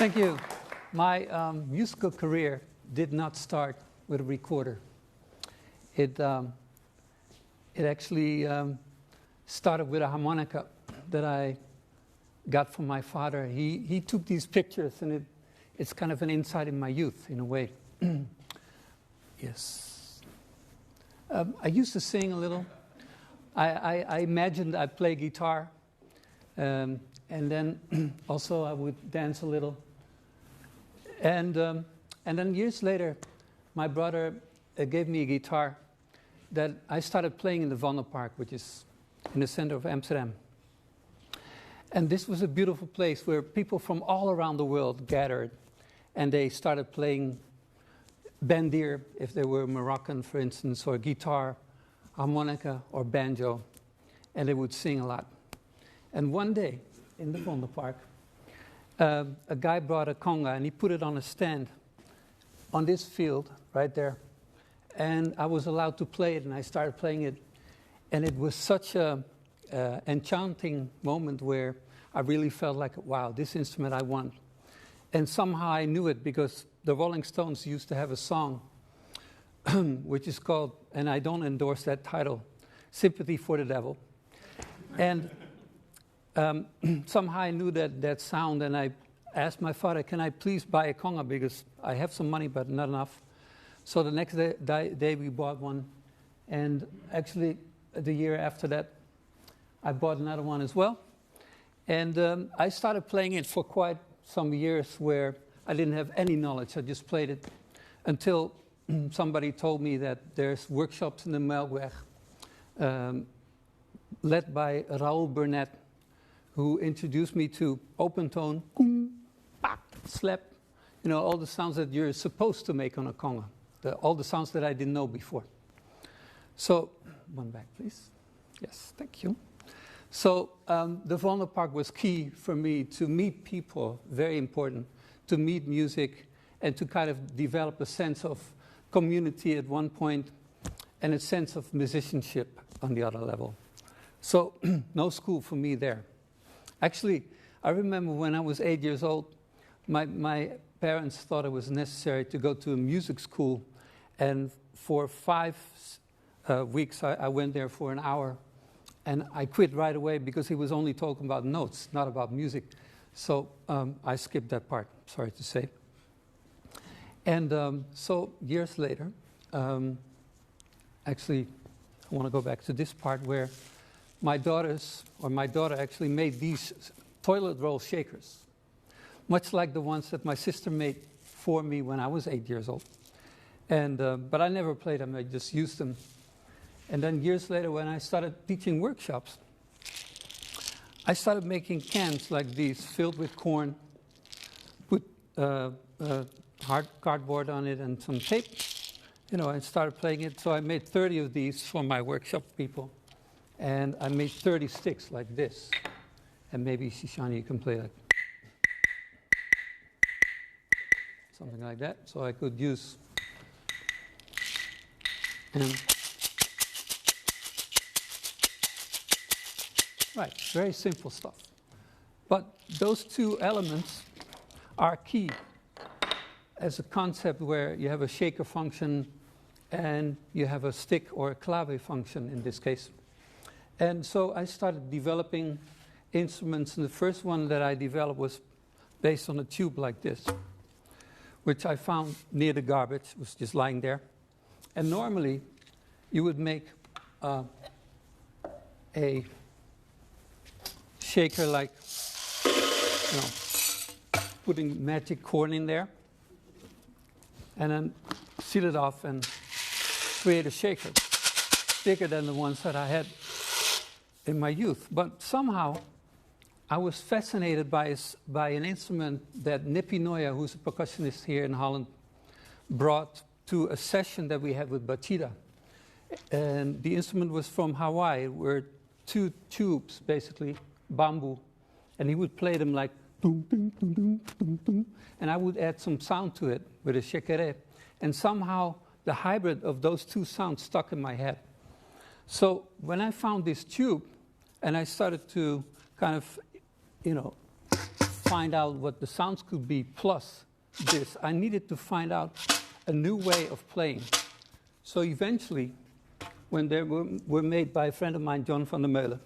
Thank you. My musical career did not start with a recorder. It actually started with a harmonica that I got from my father. He took these pictures, and it's kind of an insight in my youth, in a way. Yes. I used to sing a little. I imagined I'd play guitar, and then also I would dance a little. And then years later, my brother gave me a guitar that I started playing in the Vondelpark, which is in the center of Amsterdam. And this was a beautiful place where people from all around the world gathered, and they started playing bandir, if they were Moroccan, for instance, or guitar, harmonica, or banjo, and they would sing a lot. And one day, in the Vondelpark, a guy brought a conga, and he put it on a stand on this field right there. And I was allowed to play it, and I started playing it. And it was such a enchanting moment where I really felt like, wow, this instrument I want. And somehow I knew it because the Rolling Stones used to have a song which is called, and I don't endorse that title, Sympathy for the Devil. And somehow I knew that sound, and I asked my father, can I please buy a conga, because I have some money but not enough. So the next day we bought one, and actually the year after that I bought another one as well. And I started playing it for quite some years where I didn't have any knowledge. I just played it until somebody told me that there's workshops in the Melkweg led by Raoul Burnett, who introduced me to open tone, pak, slap, all the sounds that you're supposed to make on a conga, all the sounds that I didn't know before. So, one back, please. Yes, thank you. So, the Vondelpark was key for me to meet people, very important, to meet music, and to kind of develop a sense of community at one point, and a sense of musicianship on the other level. So, no school for me there. Actually, I remember when I was 8 years old, my parents thought it was necessary to go to a music school, and for 5 weeks I went there for an hour, and I quit right away because he was only talking about notes, not about music. So I skipped that part, sorry to say. And so years later, actually I want to go back to this part where my daughter actually made these toilet roll shakers, much like the ones that my sister made for me when I was 8 years old. And but I never played them, I just used them. And then years later, when I started teaching workshops, I started making cans like these, filled with corn, put hard cardboard on it and some tape, and started playing it. So I made 30 of these for my workshop people. And I made 30 sticks like this. And maybe, Shishani, you can play like something like that. So I could use... Right, very simple stuff. But those two elements are key as a concept where you have a shaker function and you have a stick or a clave function in this case. And so I started developing instruments, and the first one that I developed was based on a tube like this, which I found near the garbage. It was just lying there. And normally, you would make a shaker like, putting magic corn in there, and then seal it off and create a shaker bigger than the ones that I had in my youth. But somehow, I was fascinated by an instrument that Nippy Noya, who's a percussionist here in Holland, brought to a session that we had with Bachida. And the instrument was from Hawaii, where 2 tubes, basically, bamboo, and he would play them like boom, boom, boom, boom, boom, boom, and I would add some sound to it with a shekere, and somehow the hybrid of those 2 sounds stuck in my head. So when I found this tube, and I started to kind of, find out what the sounds could be plus this. I needed to find out a new way of playing. So eventually, when they were made by a friend of mine, John van der Meulen,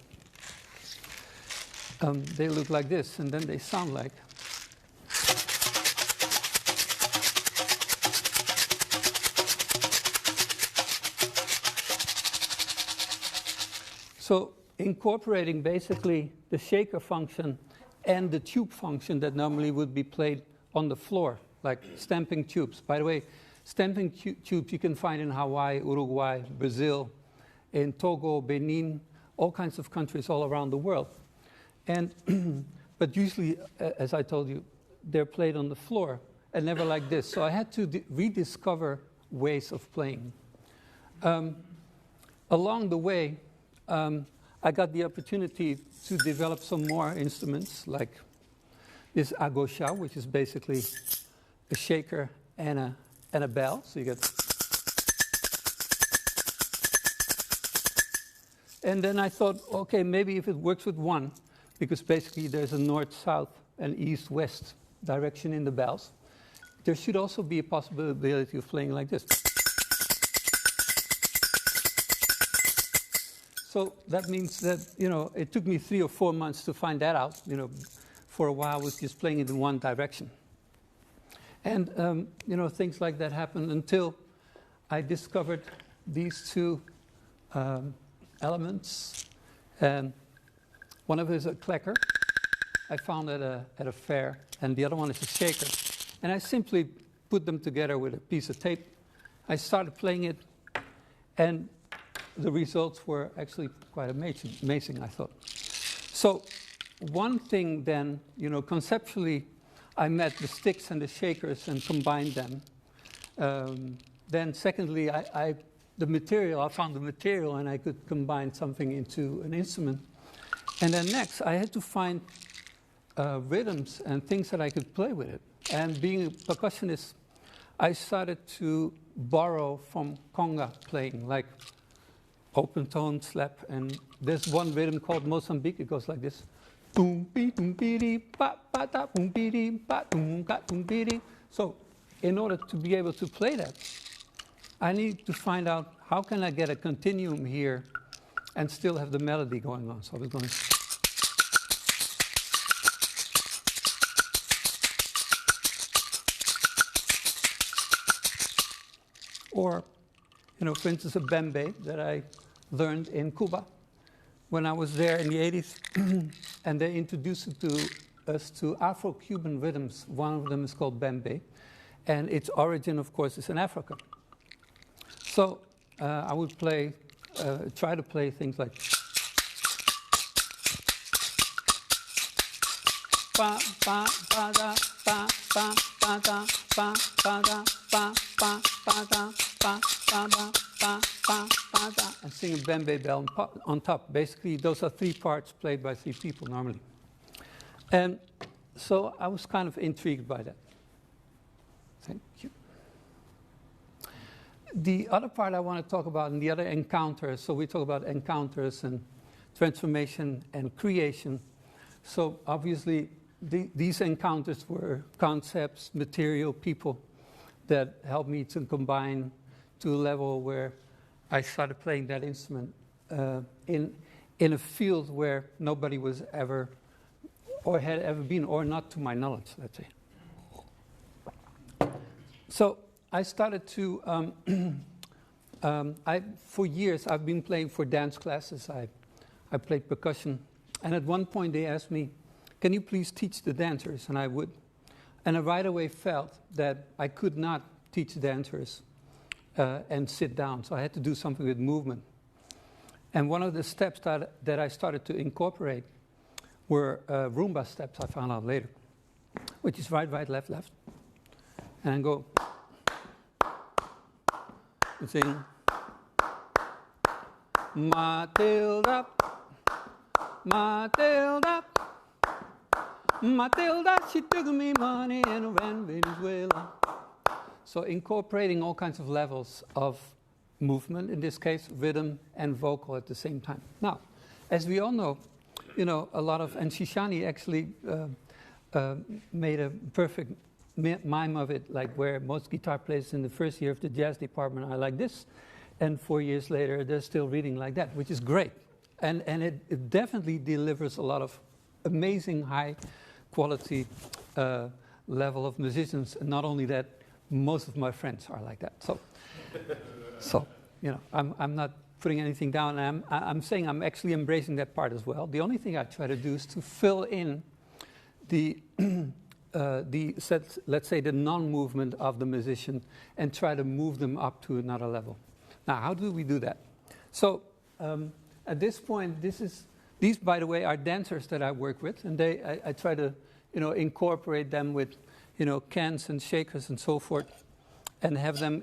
they look like this, and then they sound like. So incorporating basically the shaker function and the tube function that normally would be played on the floor, like stamping tubes. By the way, stamping tubes you can find in Hawaii, Uruguay, Brazil, in Togo, Benin, all kinds of countries all around the world. And but usually, as I told you, they're played on the floor and never like this. So I had to rediscover ways of playing. Along the way, I got the opportunity to develop some more instruments, like this agosha, which is basically a shaker and a bell. So you get. And then I thought, okay, maybe if it works with one, because basically there's a north-south and east-west direction in the bells, there should also be a possibility of playing like this. So that means that, it took me 3 or 4 months to find that out. For a while I was just playing it in one direction. And, things like that happened until I discovered these two elements. And one of it is a clacker I found at a fair, and the other one is a shaker. And I simply put them together with a piece of tape. I started playing it, and the results were actually quite amazing, I thought. So one thing then, conceptually, I met the sticks and the shakers and combined them. Then secondly, I found the material, and I could combine something into an instrument. And then next, I had to find rhythms and things that I could play with it. And being a percussionist, I started to borrow from conga playing, like open tone, slap, and there's one rhythm called Mozambique. It goes like this. So in order to be able to play that, I need to find out how can I get a continuum here and still have the melody going on. So I was going. Or, for instance, a bembe that I learned in Cuba when I was there in the 80s, and they introduced us to Afro-Cuban rhythms. One of them is called bembe, and its origin, of course, is in Africa. So I would try to play things like ba ba ba da ba ba ba da ba ba da ba ba ba da ba ba da ba ba ba da, and sing a bembe bell on top. Basically, those are 3 parts played by 3 people normally. And so I was kind of intrigued by that. Thank you. The other part I want to talk about, and the other encounters, so we talk about encounters and transformation and creation. So obviously, these encounters were concepts, material, people that helped me to combine to a level where I started playing that instrument in a field where nobody was ever or had ever been, or not to my knowledge, let's say. So I started to, for years I've been playing for dance classes. I played percussion, and at one point they asked me, can you please teach the dancers? And I would. And I right away felt that I could not teach dancers and sit down, so I had to do something with movement. And one of the steps that I started to incorporate were Roomba steps, I found out later, which is right, right, left, left. And I go and sing, Matilda, Matilda, Matilda, she took me money and ran Venezuela. So incorporating all kinds of levels of movement, in this case, rhythm and vocal at the same time. Now, as we all know, a lot of, and Shishani actually made a perfect mime of it, like where most guitar players in the first year of the jazz department are like this, and 4 years later they're still reading like that, which is great. And it definitely delivers a lot of amazing high quality level of musicians. And not only that, most of my friends are like that. So you know, I'm not putting anything down. I'm saying I'm actually embracing that part as well. The only thing I try to do is to fill in the let's say the non-movement of the musician and try to move them up to another level. Now, how do we do that? So at this point, these, by the way, are dancers that I work with, and I try to, you know, incorporate them with, you know, cans and shakers and so forth, and have them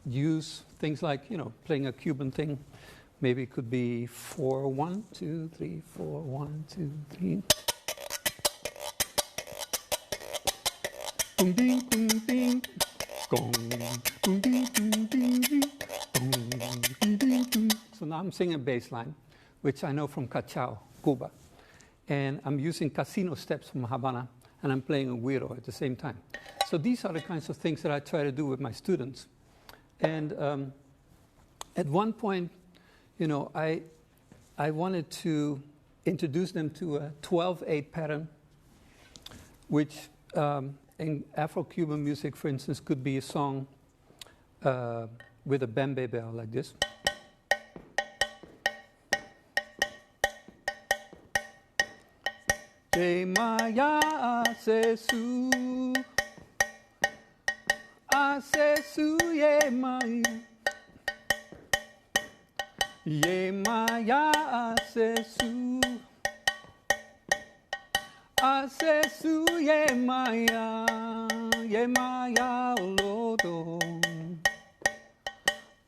use things like, you know, playing a Cuban thing. Maybe it could be 4, 1, 2, 3, 4, 1, 2, 3. Boom, ding, boom, ding. Gong, boom, ding, boom, ding, ding. Boom, ding, ding, ding. So now I'm singing a bass line, which I know from Cachao, Cuba. And I'm using casino steps from Havana, and I'm playing a güiro at the same time. So these are the kinds of things that I try to do with my students. And at one point, you know, I wanted to introduce them to a 12/8 pattern, which in Afro-Cuban music, for instance, could be a song with a bembe bell like this. Ye maya asesu, asesu ye maya, ye maya asesu, asesu ye maya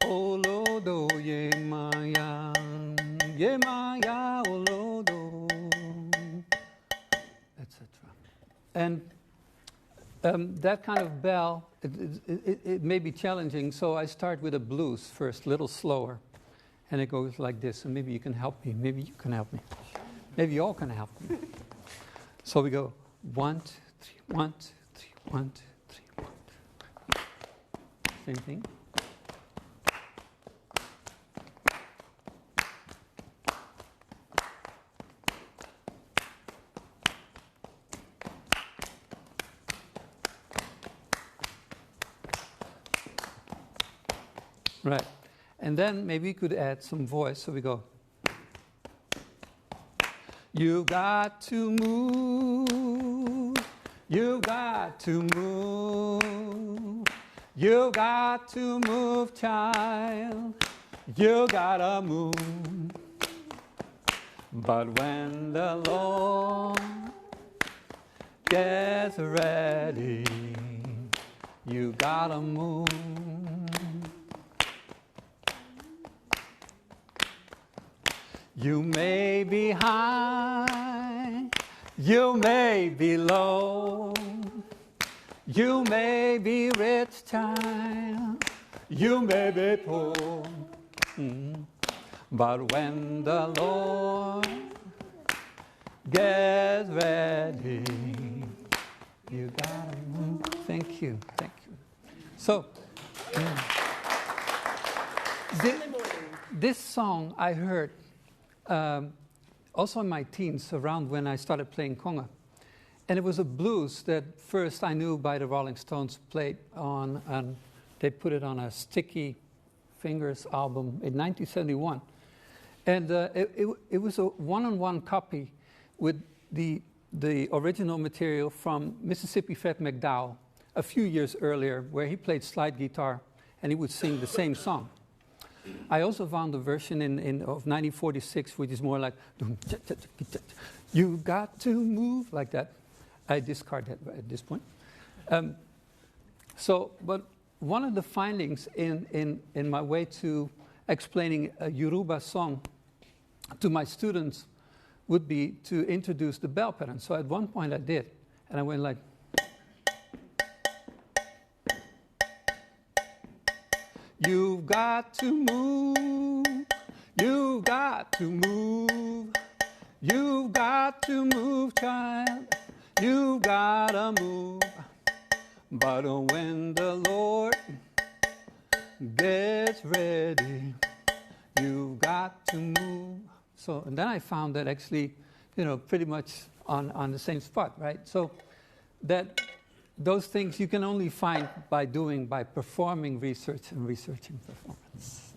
olodo ye maya olodo, etc. And that kind of bell, it may be challenging, so I start with a blues first, a little slower, and it goes like this. And maybe you can help me. Maybe you can help me. Maybe you all can help me. So we go 1, 2, 3, 1, 2, 3, 1, 2, 3, 1, 2. Same thing. Right. And then maybe we could add some voice. So we go. You got to move. You got to move. You got to move, child. You gotta move. But when the Lord gets ready, you gotta move. You may be high, you may be low, you may be rich, child, you may be poor. But when the Lord gets ready, you gotta move. Thank you, thank you. So, this song I heard also in my teens, around when I started playing conga. And it was a blues that first I knew by the Rolling Stones played on, and they put it on a Sticky Fingers album in 1971. And it was a one-on-one copy with the original material from Mississippi Fred McDowell a few years earlier, where he played slide guitar and he would sing the same song. I also found a version of 1946, which is more like, you got to move, like that. I discard that at this point. But one of the findings in my way to explaining a Yoruba song to my students would be to introduce the bell pattern. So at one point I did, and I went like, you've got to move, you've got to move, you've got to move, child, You gotta move. But when the Lord gets ready, you got to move. So, and then I found that actually, pretty much on the same spot, right? So that those things you can only find by performing research and researching performance.